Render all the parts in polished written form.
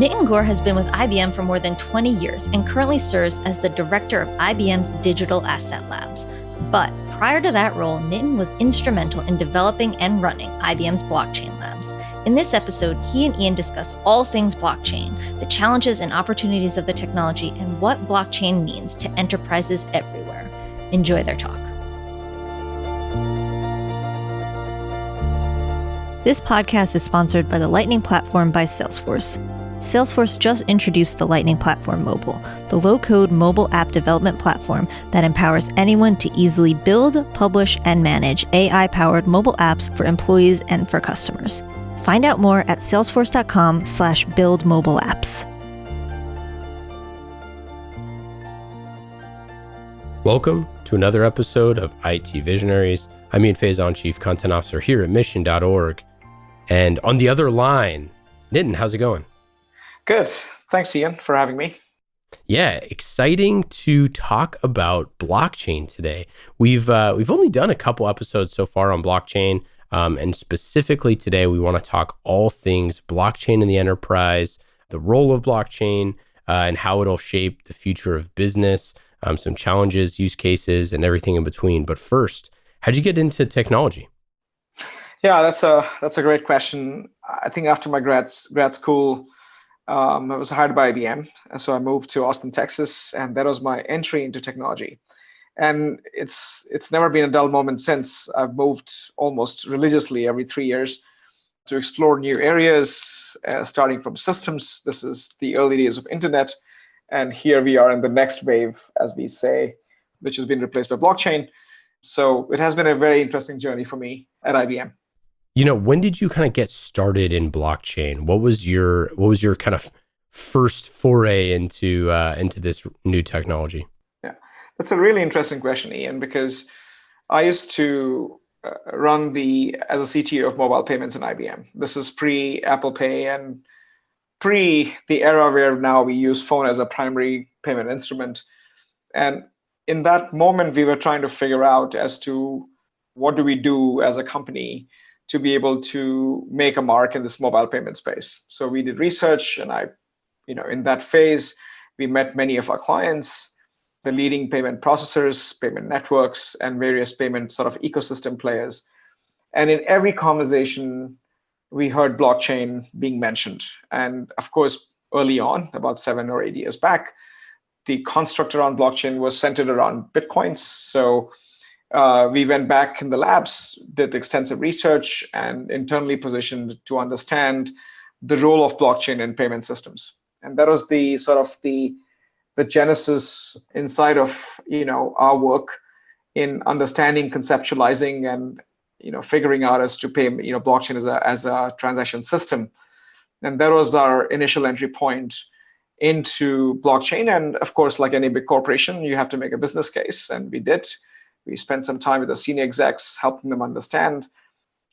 Nitin Gore has been with IBM for more than 20 years and currently serves as the director of IBM's Digital Asset Labs. But prior to that role, Nitin was instrumental in developing and running IBM's blockchain labs. In this episode, he and Ian discuss all things blockchain, the challenges and opportunities of the technology, and what blockchain means to enterprises everywhere. Enjoy their talk. This podcast is sponsored by the Lightning Platform by Salesforce. Salesforce just introduced the Lightning Platform Mobile, the low-code mobile app development platform that empowers anyone to easily build, publish, and manage AI-powered mobile apps for employees and for customers. Find out more at salesforce.com/buildmobileapps. Welcome to another episode of IT Visionaries. I'm Ian Faison, Chief Content Officer here at Mission.org. And on the other line, Nitin, how's it going? Good. Thanks, Ian, for having me. Yeah, exciting to talk about blockchain today. We've only done a couple episodes so far on blockchain, and specifically today we want to talk all things blockchain in the enterprise, the role of blockchain, and how it'll shape the future of business, some challenges, use cases, and everything in between. But first, how'd you get into technology? Yeah, that's a great question. I think after my grad school, I was hired by IBM, and so I moved to Austin, Texas, and that was my entry into technology. And it's never been a dull moment since. I've moved almost religiously every 3 years to explore new areas, starting from systems. This is the early days of internet, and here we are in the next wave, as we say, which has been replaced by blockchain. So it has been a very interesting journey for me at IBM. You know, when did you kind of get started in blockchain? What was your kind of first foray into this new technology? Yeah, that's a really interesting question, Ian, because I used to run as a CTO of mobile payments in IBM. This is pre-Apple Pay and pre the era where now we use phone as a primary payment instrument. And in that moment, we were trying to figure out as to what do we do as a company to be able to make a mark in this mobile payment space. So we did research, and in that phase, we met many of our clients, the leading payment processors, payment networks, and various payment sort of ecosystem players. And in every conversation, we heard blockchain being mentioned. And of course, early on, about 7 or 8 years back, the construct around blockchain was centered around Bitcoins. So we went back in the labs, did extensive research, and internally positioned to understand the role of blockchain in payment systems. And that was the sort of the genesis inside of our work in understanding, conceptualizing, and figuring out as to pay blockchain as a transaction system. And that was our initial entry point into blockchain. And of course, like any big corporation, you have to make a business case, and we did. We spent some time with the senior execs, helping them understand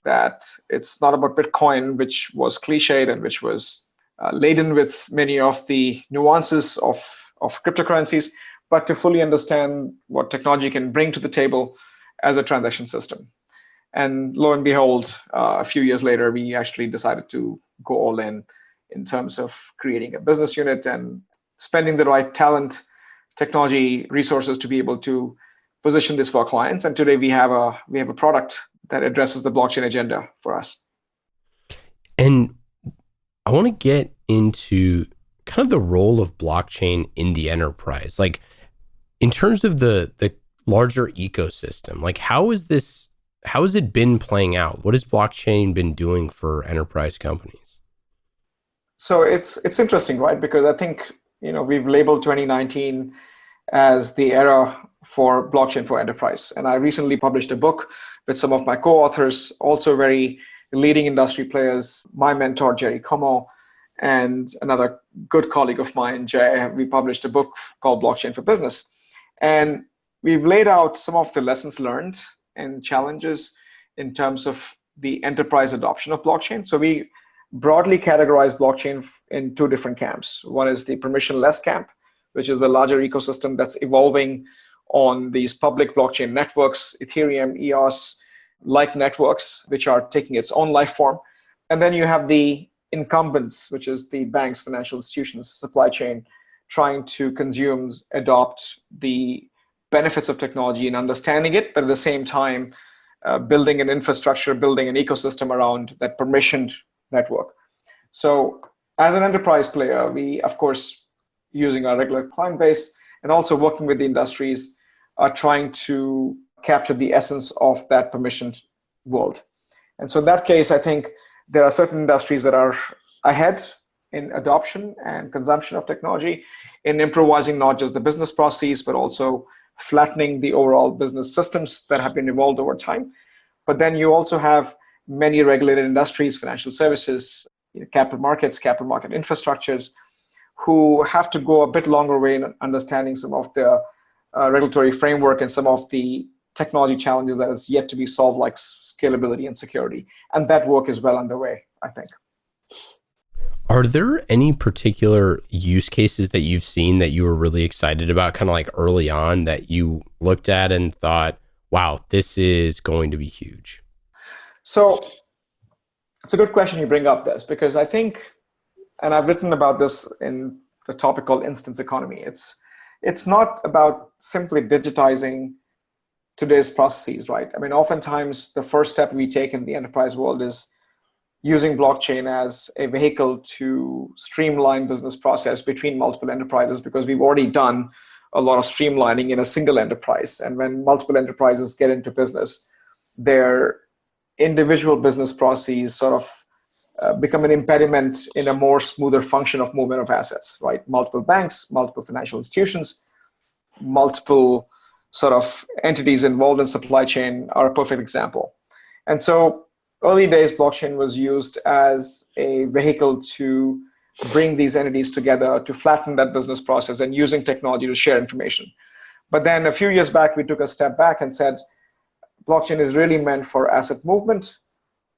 that it's not about Bitcoin, which was cliched and which was laden with many of the nuances of cryptocurrencies, but to fully understand what technology can bring to the table as a transaction system. And lo and behold, a few years later, we actually decided to go all in terms of creating a business unit and spending the right talent, technology, resources to be able to position this for our clients. And today we have a product that addresses the blockchain agenda for us. And I want to get into kind of the role of blockchain in the enterprise. Like, in terms of the larger ecosystem, like how has it been playing out? What has blockchain been doing for enterprise companies? So it's interesting, right? Because I think we've labeled 2019 as the era for blockchain for enterprise. And I recently published a book with some of my co-authors, also very leading industry players, my mentor, Jerry Como, and another good colleague of mine, Jay. We published a book called Blockchain for Business. And we've laid out some of the lessons learned and challenges in terms of the enterprise adoption of blockchain. So we broadly categorize blockchain in two different camps. One is the permissionless camp, which is the larger ecosystem that's evolving on these public blockchain networks, Ethereum, EOS, like networks, which are taking its own life form. And then you have the incumbents, which is the banks, financial institutions, supply chain, trying to consume, adopt the benefits of technology and understanding it, but at the same time, building an infrastructure, building an ecosystem around that permissioned network. So as an enterprise player, we, of course, using our regular client base and also working with the industries, are trying to capture the essence of that permissioned world. And so in that case, I think there are certain industries that are ahead in adoption and consumption of technology, in improvising not just the business processes, but also flattening the overall business systems that have been evolved over time. But then you also have many regulated industries, financial services, capital market infrastructures, who have to go a bit longer way in understanding some of the regulatory framework and some of the technology challenges that is yet to be solved, like scalability and security. And that work is well underway, I think. Are there any particular use cases that you've seen that you were really excited about, kind of like early on, that you looked at and thought, wow, this is going to be huge? So it's a good question you bring up this, because I think, and I've written about this in the topic called instance economy, it's not about simply digitizing today's processes, right? I mean, oftentimes the first step we take in the enterprise world is using blockchain as a vehicle to streamline business process between multiple enterprises, because we've already done a lot of streamlining in a single enterprise. And when multiple enterprises get into business, their individual business processes sort of become an impediment in a more smoother function of movement of assets, right? Multiple banks, multiple financial institutions, multiple sort of entities involved in supply chain are a perfect example. And so early days, blockchain was used as a vehicle to bring these entities together, to flatten that business process, and using technology to share information. But then a few years back, we took a step back and said, blockchain is really meant for asset movement,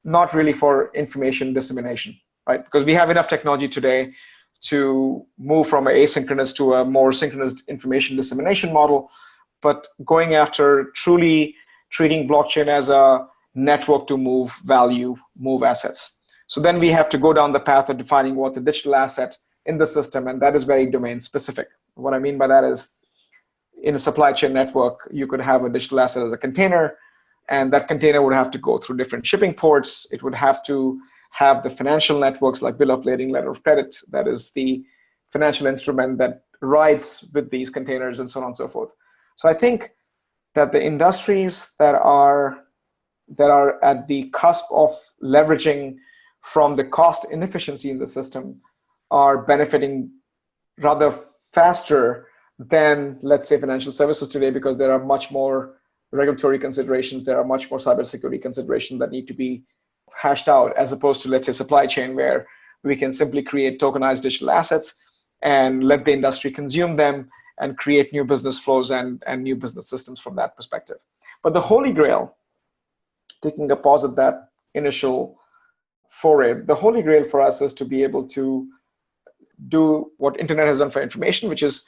not really for information dissemination, right? Because we have enough technology today to move from an asynchronous to a more synchronous information dissemination model. But going after truly treating blockchain as a network to move value, move assets. So then we have to go down the path of defining what's a digital asset in the system, and that is very domain specific. What I mean by that is, in a supply chain network, you could have a digital asset as a container, and that container would have to go through different shipping ports. It would have to have the financial networks like bill of lading, letter of credit, that is the financial instrument that rides with these containers, and so on and so forth. So I think that the industries that are at the cusp of leveraging from the cost inefficiency in the system are benefiting rather faster than, let's say, financial services today, because there are much more regulatory considerations, there are much more cybersecurity considerations that need to be hashed out, as opposed to, let's say, supply chain, where we can simply create tokenized digital assets and let the industry consume them and create new business flows and new business systems from that perspective. But the holy grail, taking a pause at that initial foray, the holy grail for us is to be able to do what internet has done for information, which is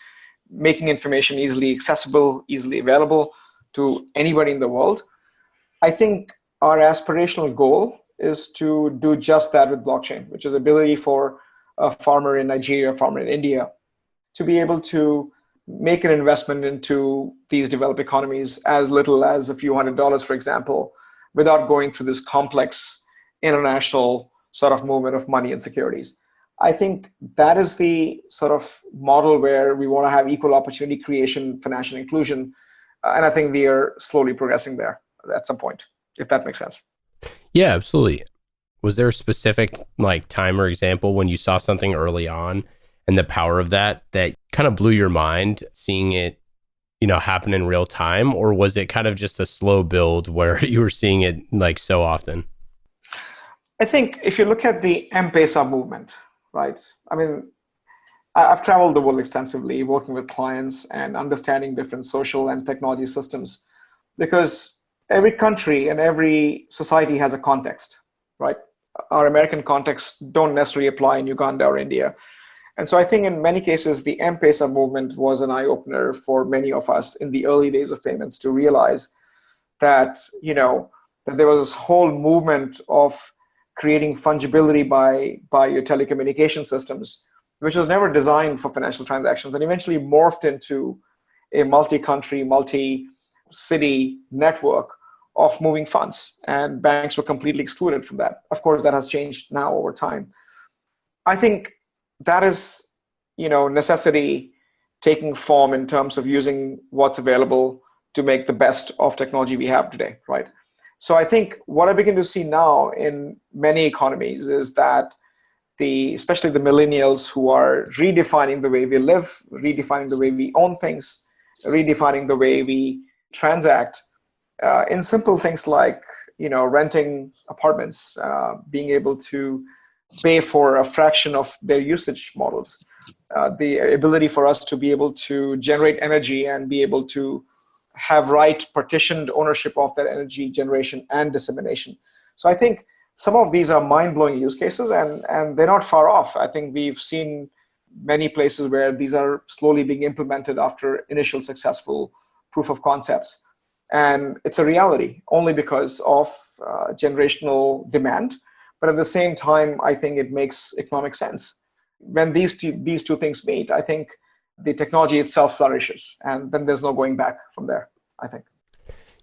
making information easily accessible, easily available to anybody in the world. I think our aspirational goal is to do just that with blockchain, which is ability for a farmer in Nigeria, a farmer in India, to be able to make an investment into these developed economies as little as a few $100s, for example, without going through this complex international sort of movement of money and securities. I think that is the sort of model where we want to have equal opportunity creation, financial inclusion. And I think we are slowly progressing there at some point, if that makes sense. Yeah, absolutely. Was there a specific like time or example when you saw something early on and the power of that kind of blew your mind, seeing it, happen in real time? Or was it kind of just a slow build where you were seeing it like so often? I think if you look at the M-Pesa movement, right? I mean, I've traveled the world extensively, working with clients and understanding different social and technology systems, because every country and every society has a context, right? Our American contexts don't necessarily apply in Uganda or India. And so I think in many cases, the M-Pesa movement was an eye-opener for many of us in the early days of payments to realize that, that there was this whole movement of creating fungibility by your telecommunication systems, which was never designed for financial transactions, and eventually morphed into a multi-country, multi-city network of moving funds. And banks were completely excluded from that. Of course, that has changed now over time. I think that is, necessity taking form in terms of using what's available to make the best of technology we have today, right? So I think what I begin to see now in many economies is that especially the millennials who are redefining the way we live, redefining the way we own things, redefining the way we transact in simple things like, renting apartments, being able to pay for a fraction of their usage models, the ability for us to be able to generate energy and be able to have partitioned ownership of that energy generation and dissemination. So I think some of these are mind-blowing use cases, and they're not far off. I think we've seen many places where these are slowly being implemented after initial successful proof of concepts. And it's a reality only because of generational demand. But at the same time, I think it makes economic sense. When these two things meet, I think the technology itself flourishes, and then there's no going back from there, I think.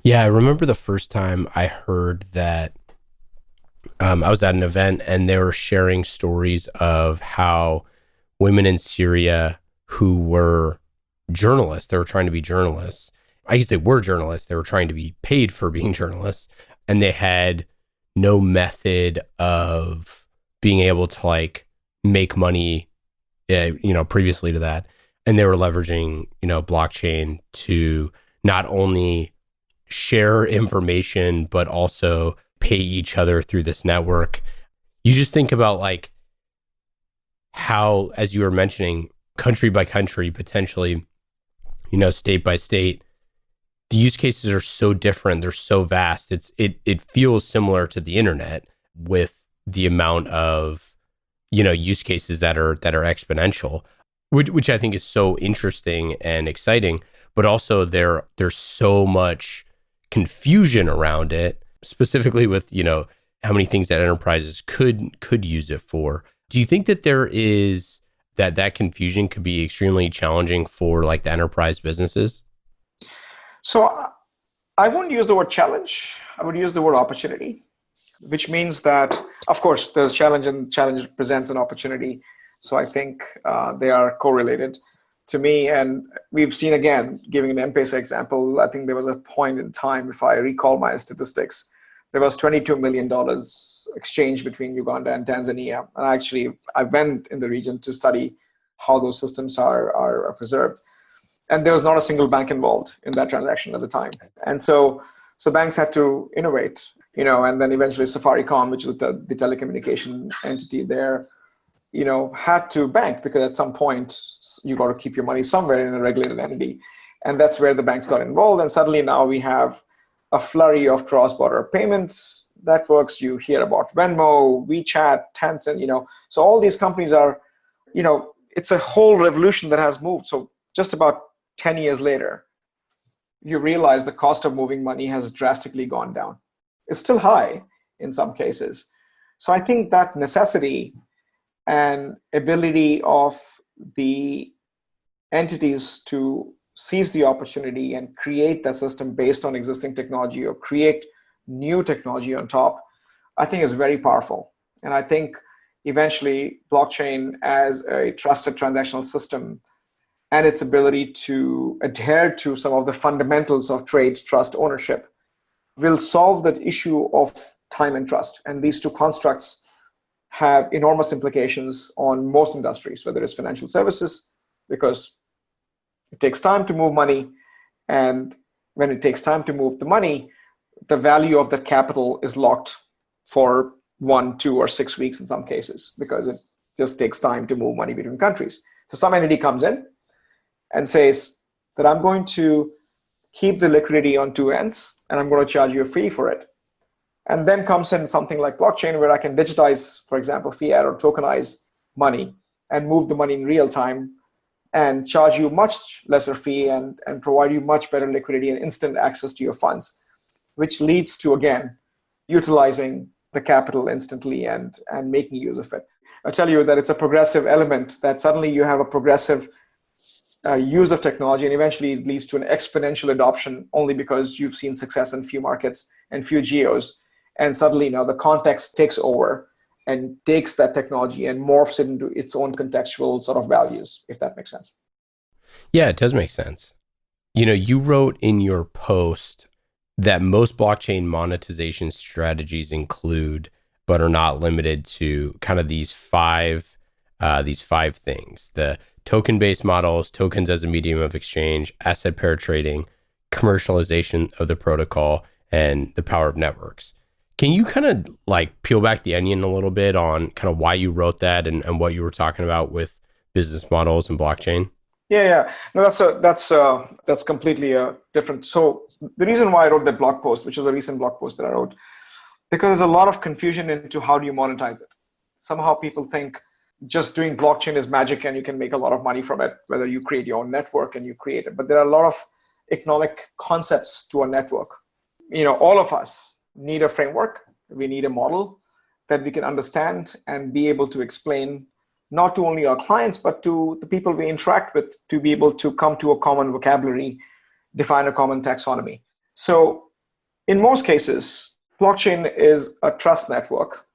Yeah, I remember the first time I heard that. I was at an event and they were sharing stories of how women in Syria who were journalists, they were trying to be journalists. I guess they were journalists. They were trying to be paid for being journalists, and they had no method of being able to make money, previously to that. And they were leveraging, blockchain to not only share information, but also pay each other through this network. You just think about how, as you were mentioning, country by country, potentially, state by state, the use cases are so different. They're so vast. It feels similar to the internet with the amount of, use cases that are exponential, which I think is so interesting and exciting, but also there's so much confusion around it, specifically with, how many things that enterprises could use it for. Do you think that there is that confusion could be extremely challenging for the enterprise businesses? So I wouldn't use the word challenge. I would use the word opportunity, which means that, of course, there's challenge, and challenge presents an opportunity. So I think they are correlated to me. And we've seen, again, giving an M-Pesa example, I think there was a point in time, if I recall my statistics, there was $22 million exchange between Uganda and Tanzania. And I went in the region to study how those systems are preserved. And there was not a single bank involved in that transaction at the time. And so banks had to innovate, and then eventually Safaricom, which was the telecommunication entity there, had to bank, because at some point you got to keep your money somewhere in a regulated entity. And that's where the banks got involved. And suddenly now we have a flurry of cross-border payments networks. You hear about Venmo, WeChat, Tencent, so all these companies are, it's a whole revolution that has moved. So just about 10 years later, you realize the cost of moving money has drastically gone down. It's still high in some cases. So I think that necessity and ability of the entities to seize the opportunity and create the system based on existing technology or create new technology on top, I think is very powerful. And I think eventually blockchain as a trusted transactional system and its ability to adhere to some of the fundamentals of trade, trust, ownership will solve that issue of time and trust. And these two constructs have enormous implications on most industries, whether it's financial services, because it takes time to move money. And when it takes time to move the money, the value of that capital is locked for 1, 2, or 6 weeks in some cases, because it just takes time to move money between countries. So some entity comes in and says that I'm going to keep the liquidity on two ends, and I'm going to charge you a fee for it. And then comes in something like blockchain, where I can digitize, for example, fiat or tokenize money and move the money in real time and charge you much lesser fee and provide you much better liquidity and instant access to your funds, which leads to, again, utilizing the capital instantly and making use of it. I tell you that it's a progressive element, that suddenly you have a progressive use of technology, and eventually it leads to an exponential adoption only because you've seen success in few markets and few geos. And suddenly now the context takes over and takes that technology and morphs it into its own contextual sort of values, if that makes sense. Yeah, it does make sense. You wrote in your post that most blockchain monetization strategies include, but are not limited to, kind of these five things: the token-based models, tokens as a medium of exchange, asset pair trading, commercialization of the protocol, and the power of networks. Can you kind of like peel back the onion a little bit on kind of why you wrote that and what you were talking about with business models and blockchain? Yeah. No, that's completely different. So the reason why I wrote that blog post, which is a recent blog post that I wrote, because there's a lot of confusion into how do you monetize it. Somehow people think just doing blockchain is magic and you can make a lot of money from it, whether you create your own network and you create it. But there are a lot of economic concepts to a network. All of us need a framework. We need a model that we can understand and be able to explain not to only our clients, but to the people we interact with, to be able to come to a common vocabulary, define a common taxonomy. So in most cases, blockchain is a trust network,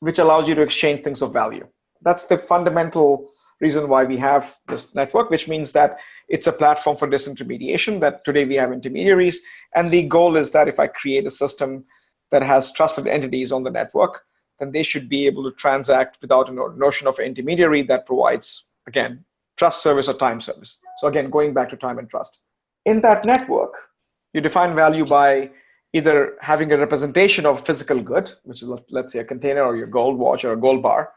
which allows you to exchange things of value. That's the fundamental reason why we have this network, which means that it's a platform for disintermediation, that today we have intermediaries. And the goal is that if I create a system that has trusted entities on the network, then they should be able to transact without a notion of an intermediary that provides, again, trust service or time service. So again, going back to time and trust. In that network, you define value by either having a representation of physical good, which is, let's say, a container or your gold watch or a gold bar,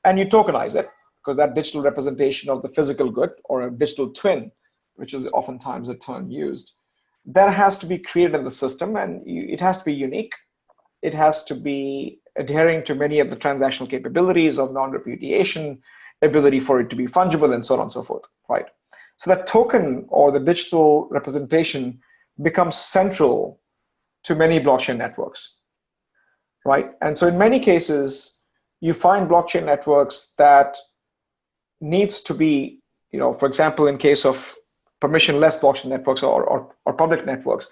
and you tokenize it, because that digital representation of the physical good, or a digital twin, which is oftentimes a term used, that has to be created in the system, and it has to be unique. It has to be adhering to many of the transactional capabilities of non-repudiation, ability for it to be fungible, and so on and so forth, right? So that token or the digital representation becomes central to many blockchain networks, right? And so in many cases, you find blockchain networks that needs to be, for example, in case of permissionless blockchain networks or public networks,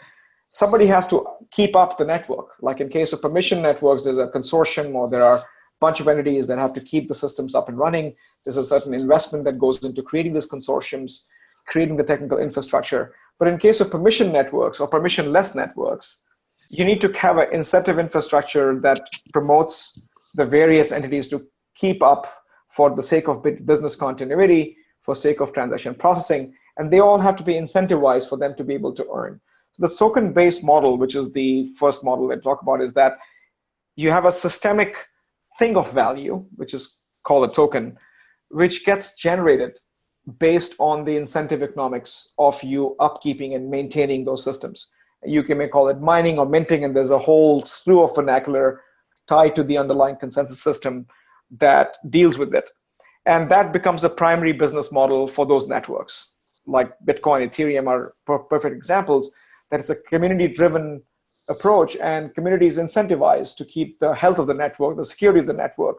somebody has to keep up the network. Like in case of permission networks, there's a consortium or there are a bunch of entities that have to keep the systems up and running. There's a certain investment that goes into creating these consortiums, creating the technical infrastructure. But in case of permission networks or permissionless networks, you need to have an incentive infrastructure that promotes the various entities to keep up for the sake of business continuity, for sake of transaction processing, and they all have to be incentivized for them to be able to earn. So the token-based model, which is the first model I talk about, is that you have a systemic thing of value, which is called a token, which gets generated based on the incentive economics of you upkeeping and maintaining those systems. You may call it mining or minting, and there's a whole slew of vernacular tied to the underlying consensus system that deals with it. And that becomes a primary business model for those networks. Like Bitcoin, Ethereum are perfect examples. That it's a community-driven approach, and communities incentivized to keep the health of the network, the security of the network,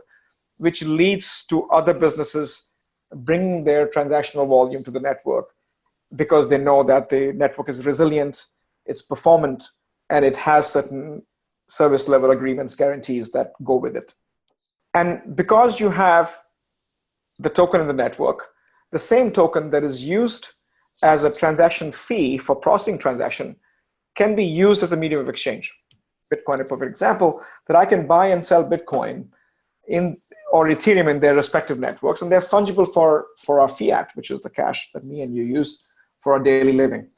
which leads to other businesses bringing their transactional volume to the network because they know that the network is resilient, it's performant, and it has certain service level agreements, guarantees that go with it. And because you have the token in the network, the same token that is used as a transaction fee for processing transaction can be used as a medium of exchange. Bitcoin, a perfect example, that I can buy and sell Bitcoin or Ethereum in their respective networks, and they're fungible for our fiat, which is the cash that me and you use for our daily living.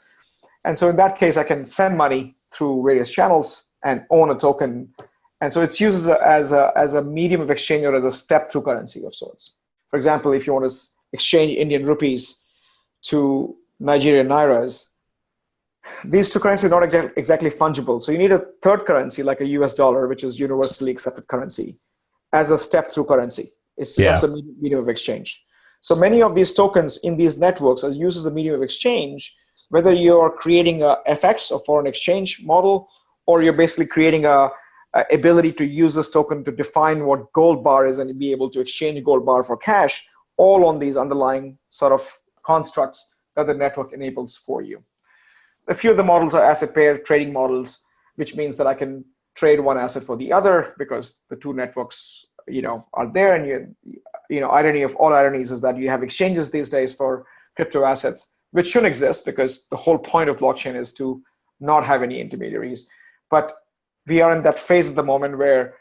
And so in that case, I can send money through various channels and own a token. And so it's used as a medium of exchange or as a step-through currency of sorts. For example, if you want to exchange Indian rupees to Nigerian nairas, these two currencies are not exactly fungible. So you need a third currency like a US dollar, which is universally accepted currency, as a step-through currency. It becomes a medium of exchange. So many of these tokens in these networks are used as a medium of exchange, whether you're creating a FX or foreign exchange model, or you're basically creating a ability to use this token to define what gold bar is and be able to exchange gold bar for cash, all on these underlying sort of constructs that the network enables for you. A few of the models are asset pair trading models, which means that I can trade one asset for the other because the two networks, are there. And irony of all ironies is that you have exchanges these days for crypto assets, which shouldn't exist because the whole point of blockchain is to not have any intermediaries. But we are in that phase at the moment where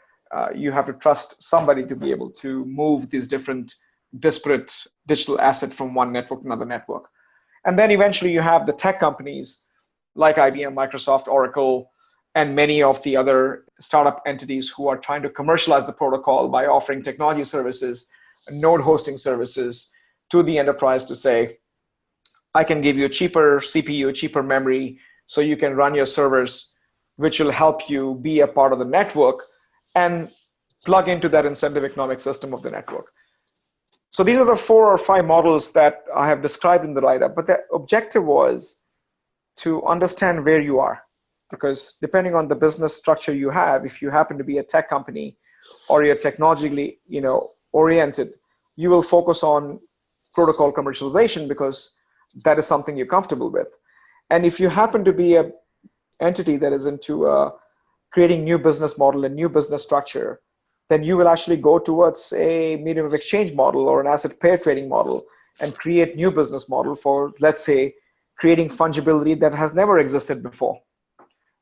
you have to trust somebody to be able to move these different disparate digital assets from one network to another network. And then eventually you have the tech companies like IBM, Microsoft, Oracle, and many of the other startup entities who are trying to commercialize the protocol by offering technology services, node hosting services to the enterprise to say, I can give you a cheaper CPU, cheaper memory, so you can run your servers, which will help you be a part of the network and plug into that incentive economic system of the network. So these are the 4 or 5 models that I have described in the write-up, but the objective was to understand where you are. Because depending on the business structure you have, if you happen to be a tech company or you're technologically oriented, you will focus on protocol commercialization because that is something you're comfortable with. And if you happen to be an entity that is into creating new business model and new business structure, then you will actually go towards a medium of exchange model or an asset pair trading model and create new business model for, let's say, creating fungibility that has never existed before.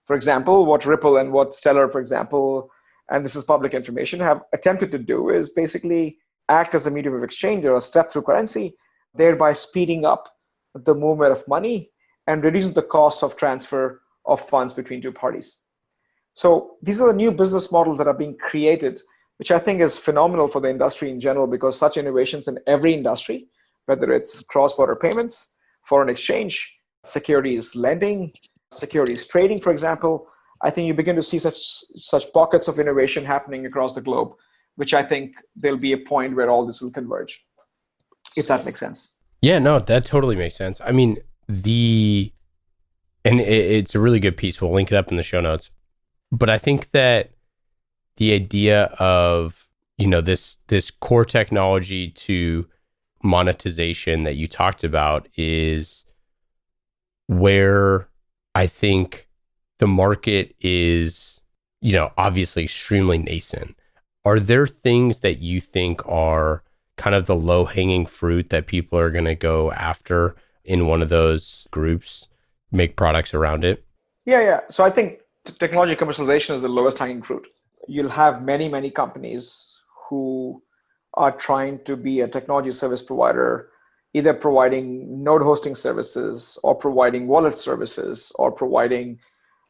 For example, what Ripple and what Stellar, for example, and this is public information, have attempted to do is basically act as a medium of exchange or a step-through currency, thereby speeding up the movement of money and reducing the cost of transfer of funds between two parties. So these are the new business models that are being created, which I think is phenomenal for the industry in general, because such innovations in every industry, whether it's cross-border payments, foreign exchange, securities lending, securities trading, for example, I think you begin to see such pockets of innovation happening across the globe, which I think there'll be a point where all this will converge, if that makes sense. Yeah, no, that totally makes sense. I mean, it's a really good piece. We'll link it up in the show notes. But I think that the idea of, this core technology to monetization that you talked about is where I think the market is, obviously extremely nascent. Are there things that you think are kind of the low-hanging fruit that people are going to go after in one of those groups, make products around it? Yeah. So I think technology commercialization is the lowest hanging fruit. You'll have many, many companies who are trying to be a technology service provider, either providing node hosting services or providing wallet services or providing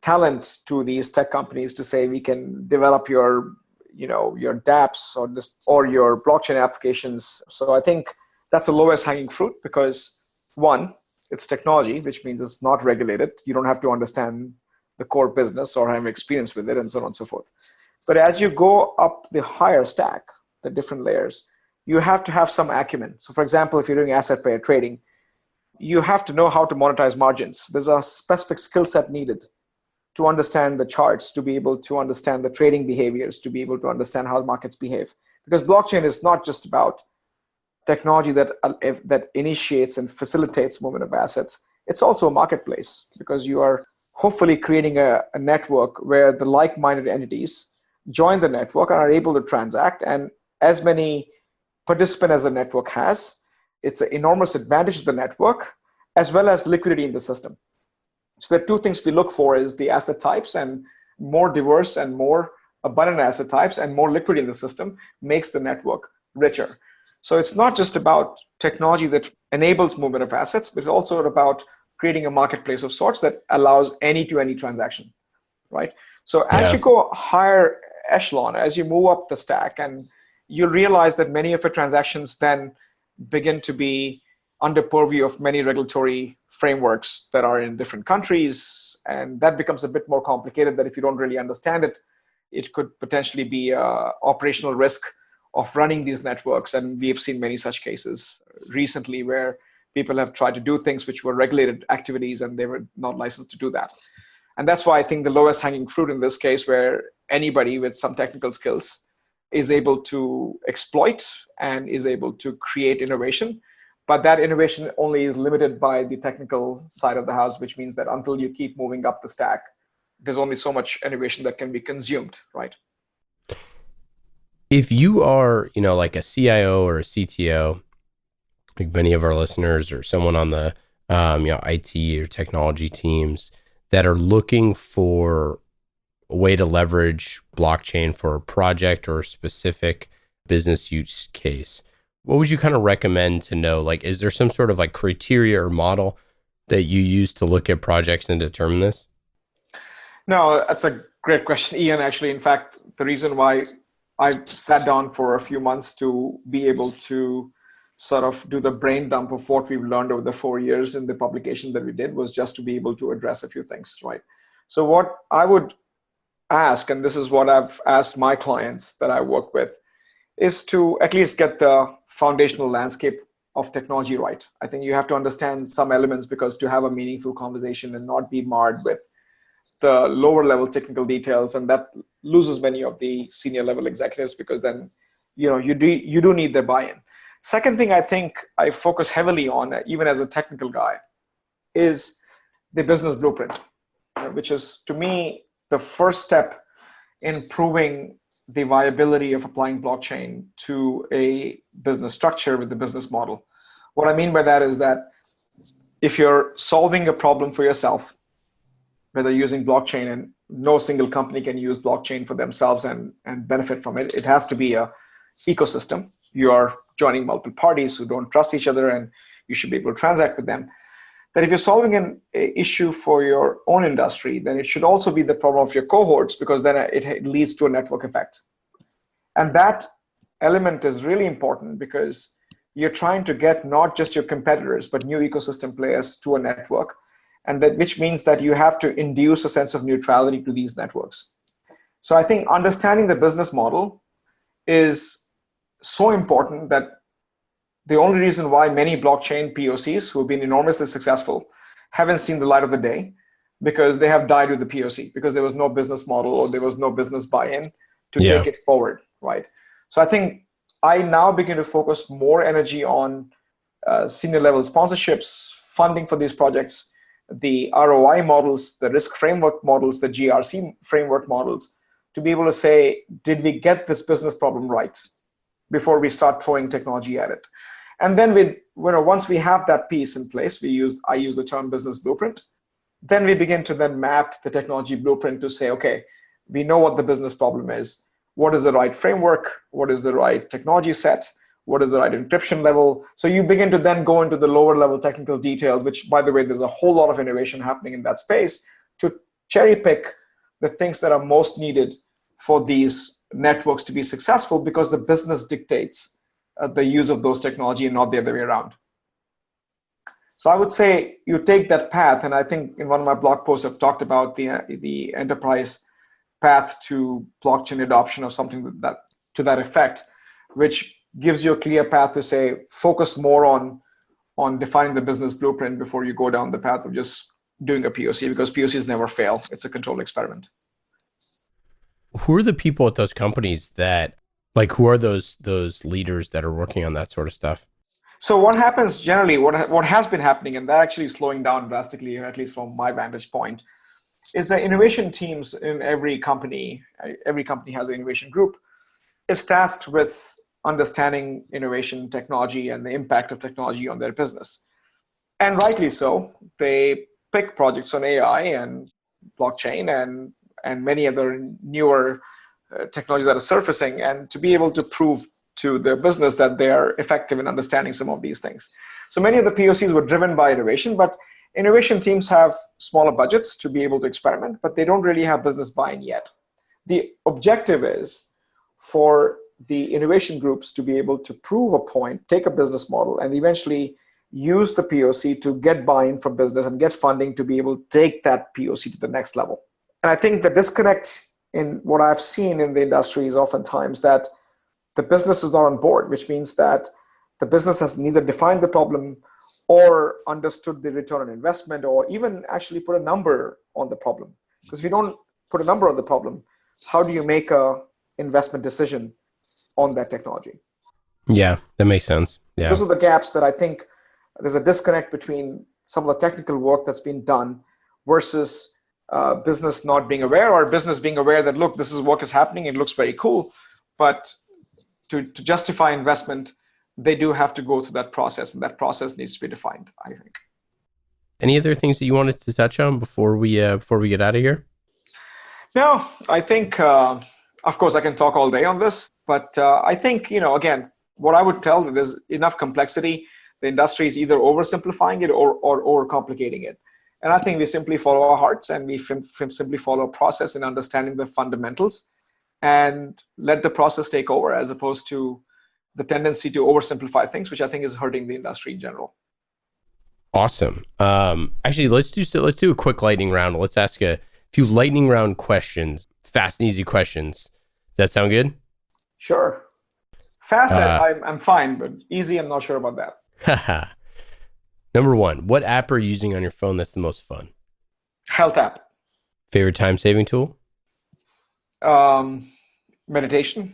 talent to these tech companies to say, we can develop your dApps or your blockchain applications. So I think that's the lowest hanging fruit because, one, it's technology, which means it's not regulated. You don't have to understand the core business or have experience with it and so on and so forth. But as you go up the higher stack, the different layers, you have to have some acumen. So for example, if you're doing asset pair trading, you have to know how to monetize margins. There's a specific skill set needed to understand the charts, to be able to understand the trading behaviors, to be able to understand how markets behave. Because blockchain is not just about technology that initiates and facilitates movement of assets. It's also a marketplace because you are hopefully creating a network where the like-minded entities join the network and are able to transact. And as many participants as the network has, it's an enormous advantage to the network as well as liquidity in the system. So the two things we look for is the asset types, and more diverse and more abundant asset types and more liquidity in the system makes the network richer. So it's not just about technology that enables movement of assets, but it's also about creating a marketplace of sorts that allows any-to-any transaction, right? So as you go higher echelon, as you move up the stack, and you'll realize that many of your transactions then begin to be under purview of many regulatory frameworks that are in different countries, and that becomes a bit more complicated that if you don't really understand it, it could potentially be an operational risk of running these networks. And we have seen many such cases recently where people have tried to do things which were regulated activities and they were not licensed to do that. And that's why I think the lowest hanging fruit in this case, where anybody with some technical skills is able to exploit and is able to create innovation. But that innovation only is limited by the technical side of the house, which means that until you keep moving up the stack, there's only so much innovation that can be consumed, right? If you are, like a CIO or a CTO, like many of our listeners, or someone on the, IT or technology teams that are looking for a way to leverage blockchain for a project or a specific business use case, what would you kind of recommend to know? Like, is there some sort of like criteria or model that you use to look at projects and determine this? No, that's a great question, Ian. Actually, in fact, the reason why I sat down for a few months to be able to sort of do the brain dump of what we've learned over the 4 years in the publication that we did was just to be able to address a few things, right? So what I would ask, and this is what I've asked my clients that I work with, is to at least get the foundational landscape of technology right. I think you have to understand some elements, because to have a meaningful conversation and not be marred with the lower level technical details, and that loses many of the senior level executives, because then you do need their buy-in. Second thing I think I focus heavily on, even as a technical guy, is the business blueprint, which is to me the first step in proving the viability of applying blockchain to a business structure with the business model. What I mean by that is that if you're solving a problem for yourself, whether using blockchain, and no single company can use blockchain for themselves and benefit from it, it has to be a ecosystem. You are joining multiple parties who don't trust each other, and you should be able to transact with them. That if you're solving an issue for your own industry, then it should also be the problem of your cohorts, because then it leads to a network effect. And that element is really important, because you're trying to get not just your competitors, but new ecosystem players to a network. And that, which means that you have to induce a sense of neutrality to these networks. So I think understanding the business model is so important, that the only reason why many blockchain POCs who have been enormously successful haven't seen the light of the day, because they have died with the POC, because there was no business model or there was no business buy-in to take it forward, right? So I think I now begin to focus more energy on senior level sponsorships, funding for these projects, the ROI models, the risk framework models, the GRC framework models, to be able to say, did we get this business problem right before we start throwing technology at it? And then once we have that piece in place, I use the term business blueprint. Then we begin to then map the technology blueprint to say, okay, we know what the business problem is. What is the right framework? What is the right technology set? What is the right encryption level? So you begin to then go into the lower level technical details, which, by the way, there's a whole lot of innovation happening in that space, to cherry pick the things that are most needed for these networks to be successful, because the business dictates the use of those technology and not the other way around. So I would say you take that path, and I think in one of my blog posts I've talked about the enterprise path to blockchain adoption, or something to that effect, which gives you a clear path to say, focus more on defining the business blueprint before you go down the path of just doing a POC, because POCs never fail. It's a controlled experiment. Who are the people at those companies that, like, who are those leaders that are working on that sort of stuff? So what happens generally, what has been happening, and that actually is slowing down drastically, at least from my vantage point, is the innovation teams in every company has an innovation group, is tasked with understanding innovation, technology, and the impact of technology on their business. And rightly so, they pick projects on AI and blockchain and many other newer technologies that are surfacing, and to be able to prove to their business that they are effective in understanding some of these things. So many of the POCs were driven by innovation, but innovation teams have smaller budgets to be able to experiment, but they don't really have business buy-in yet. The objective is for the innovation groups to be able to prove a point, take a business model, and eventually use the POC to get buy-in from business and get funding to be able to take that POC to the next level. And I think the disconnect in what I've seen in the industry is oftentimes that the business is not on board, which means that the business has neither defined the problem or understood the return on investment, or even actually put a number on the problem. Because if you don't put a number on the problem, how do you make a investment decision on that technology? Yeah, that makes sense. Yeah. Those are the gaps that I think there's a disconnect between some of the technical work that's been done versus business not being aware, or business being aware that, look, this is work is happening, it looks very cool, but to justify investment, they do have to go through that process, and that process needs to be defined, I think. Any other things that you wanted to touch on before we get out of here? No, I think, of course, I can talk all day on this, but I think, again, what I would tell that there's enough complexity. The industry is either oversimplifying it or overcomplicating it. And I think we simply follow our hearts, and we simply follow a process in understanding the fundamentals and let the process take over, as opposed to the tendency to oversimplify things, which I think is hurting the industry in general. Awesome. Actually, let's do a quick lightning round. Let's ask a few lightning round questions, fast and easy questions. Does that sound good? Sure. Fast, I'm fine, but easy, I'm not sure about that. Haha. Number 1, what app are you using on your phone that's the most fun? Health app. Favorite time-saving tool? Meditation.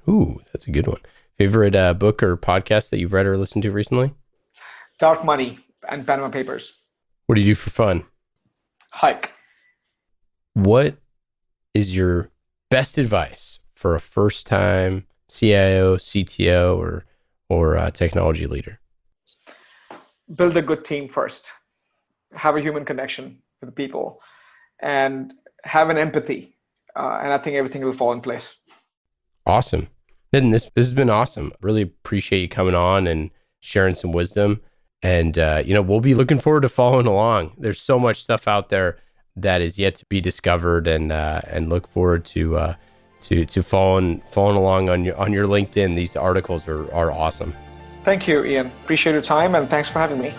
Ooh, that's a good one. Favorite book or podcast that you've read or listened to recently? Dark Money and Panama Papers. What do you do for fun? Hike. What is your best advice for a first-time CIO, CTO, or technology leader? Build a good team first. Have a human connection with the people, and have an empathy. And I think everything will fall in place. Awesome. Nitin, this has been awesome. Really appreciate you coming on and sharing some wisdom. And we'll be looking forward to following along. There's so much stuff out there that is yet to be discovered, and look forward to following along on your LinkedIn. These articles are awesome. Thank you, Ian. Appreciate your time, and thanks for having me.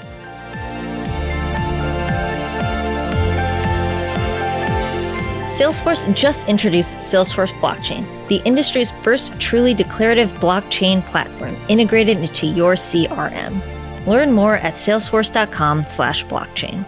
Salesforce just introduced Salesforce Blockchain, the industry's first truly declarative blockchain platform integrated into your CRM. Learn more at salesforce.com/blockchain.